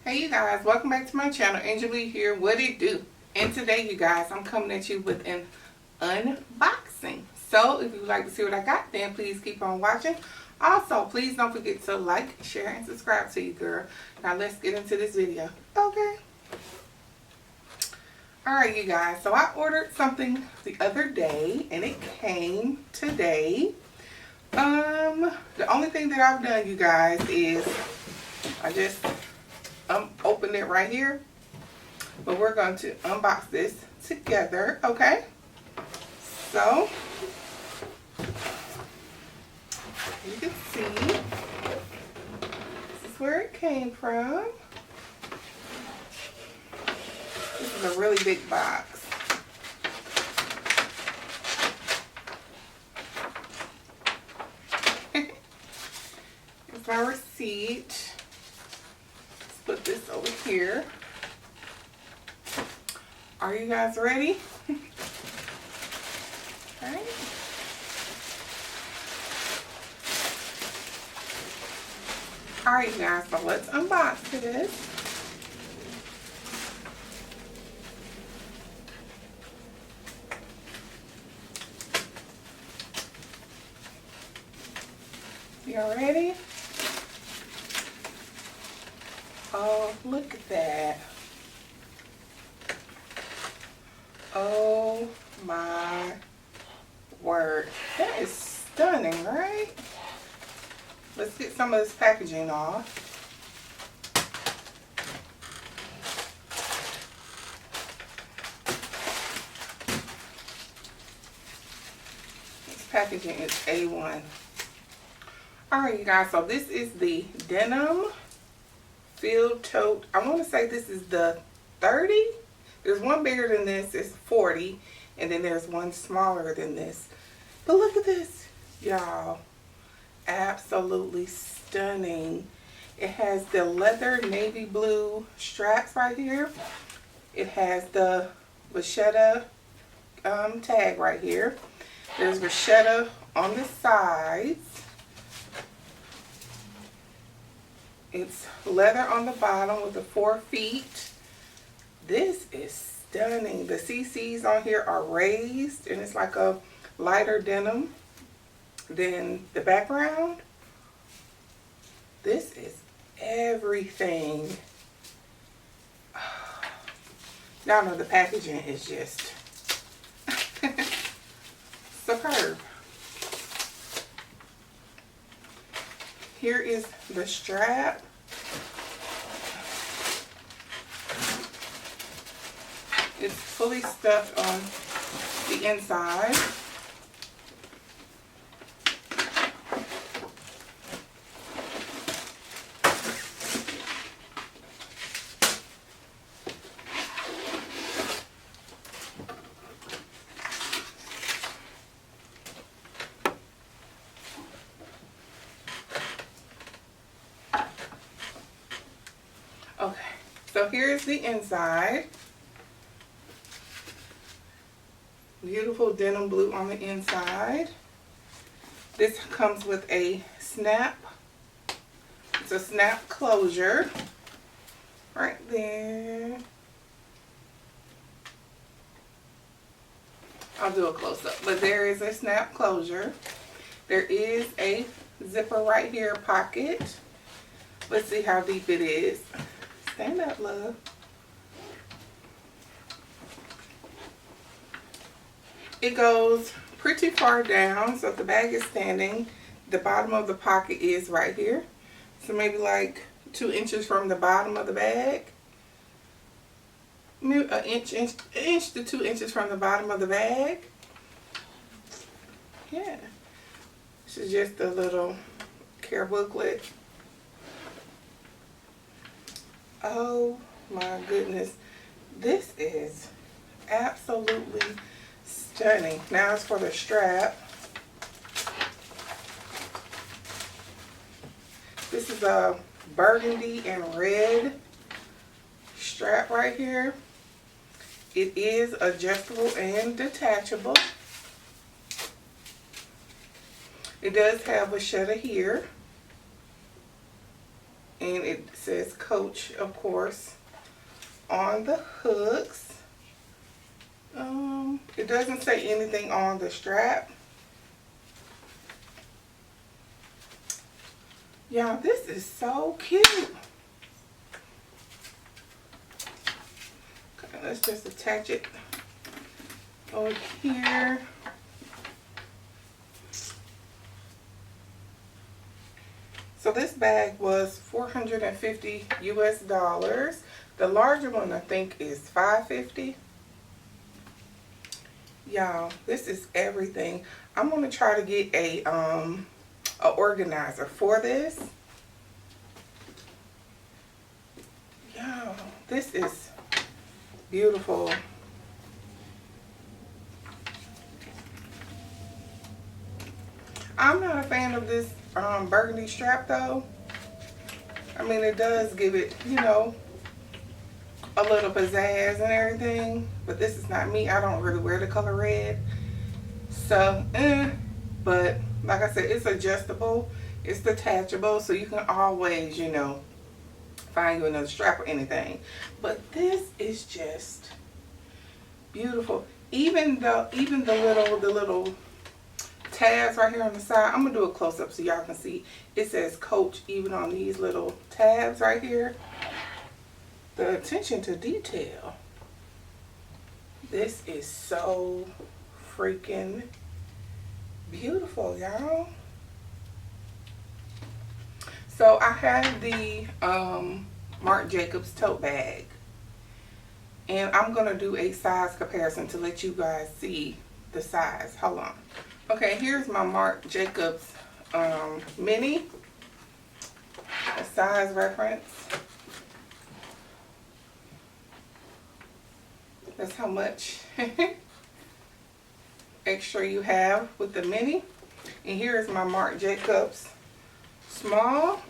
Hey you guys, welcome back to my channel. Angela here, what it do? And today you guys, I'm coming at you with an unboxing. So if you would like to see what I got, then please keep on watching. Also, please don't forget to like, share, and subscribe to you girl. Now let's get into this video. Okay. Alright you guys, so I ordered something the other day and it came today. The only thing that I've done, you guys, is I just opened it right here, but we're going to unbox this together. Okay, so you can see this is where it came from. This is a really big box. It's my receipt. Put this over here. Are you guys ready? Okay. Alright you guys, so let's unbox this. Y'all ready? Oh, look at that. Oh my word. That is stunning, right? Let's get some of this packaging off. This packaging is A1. Alright you guys, so this is the Denim Tote. I want to say this is the 30. There's one bigger than this, it's 40, and then there's one smaller than this. But look at this, y'all. Absolutely stunning. It has the leather navy blue straps right here. It has the vachetta tag right here. There's vachetta on the sides. It's leather on the bottom with the 4 feet. This is stunning. The CCs on here are raised and it's like a lighter denim than the background. This is everything. Y'all know the packaging is just superb. Here is the strap. It's fully stuffed on the inside. Okay, so here's the inside. Beautiful denim blue on the inside. This comes with a snap. It's a snap closure right there. I'll do a close-up, but there is a snap closure. There is a zipper right here, pocket. Let's see how deep it is. Stand up, love. It goes pretty far down, so if the bag is standing, the bottom of the pocket is right here. So maybe like 2 inches from the bottom of the bag. Maybe an inch to 2 inches from the bottom of the bag. Yeah. This is just a little care booklet. Oh my goodness. This is absolutely stunning. Now it's for the strap. This is a burgundy and red strap right here. It is adjustable and detachable. It does have a shutter here. And it says Coach, of course, on the hooks. It doesn't say anything on the strap. Y'all, this is so cute. Okay, let's just attach it over here. So this bag was $450 US. The larger one I think is $550. Y'all, this is everything. I'm gonna try to get a organizer for this. Y'all, this is beautiful. I'm not a fan of this burgundy strap though. I mean, it does give it, you know, a little pizzazz and everything, but this is not me. I don't really wear the color red, so but like I said, it's adjustable, it's detachable, so you can always, you know, find you another strap or anything. But this is just beautiful. Even the little tabs right here on the side, I'm gonna do a close-up so y'all can see. It says Coach even on these little tabs right here. The attention to detail. This is so freaking beautiful, y'all. So I have the Marc Jacobs tote bag, and I'm gonna do a size comparison to let you guys see the size. Hold on. Okay, here's my Marc Jacobs mini, a size reference. That's how much extra you have with the mini. And here is my Marc Jacobs small.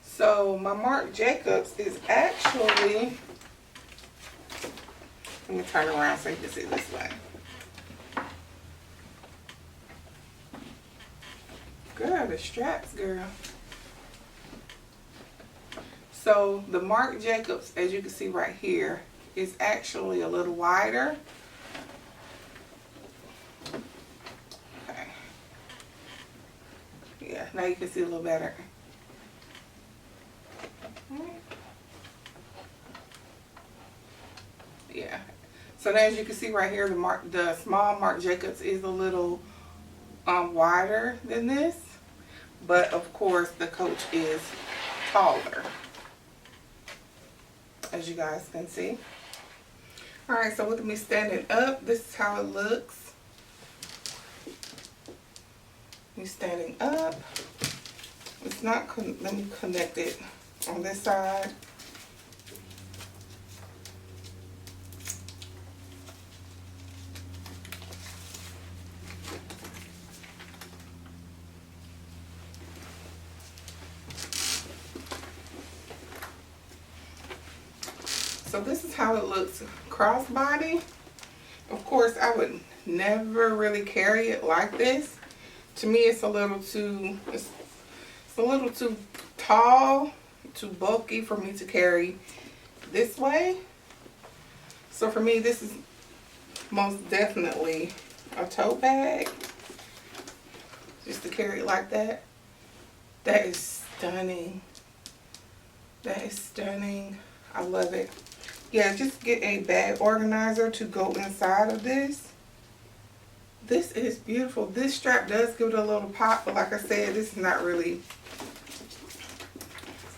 So my Marc Jacobs is actually, let me turn around so you can see this way. Girl, the straps, girl. So the Marc Jacobs, as you can see right here, is actually a little wider. Okay. Yeah, now you can see a little better. Yeah. So now as you can see right here, the small Marc Jacobs is a little wider than this, but of course the Coach is taller, as you guys can see. Alright, so with me standing up, this is how it looks. Me standing up. It's not, let me connect it on this side. So this is how it looks crossbody. Of course, I would never really carry it like this. To me, it's a little too, it's a little too tall, too bulky for me to carry this way. So for me, this is most definitely a tote bag, just to carry it like that. That is stunning. That is stunning. I love it. Yeah, just get a bag organizer to go inside of this. This is beautiful. This strap does give it a little pop, but like I said, this is not really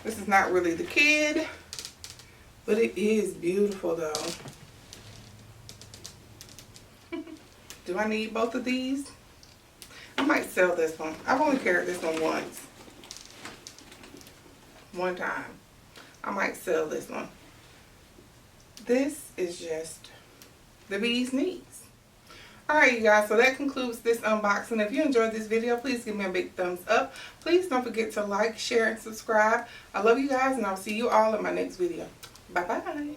the kid, but it is beautiful though. Do I need both of these? I might sell this one. I've only carried this one once. One time. I might sell this one. This is just the bee's knees. Alright you guys, so that concludes this unboxing. If you enjoyed this video, please give me a big thumbs up. Please don't forget to like, share, and subscribe. I love you guys, and I'll see you all in my next video. Bye-bye.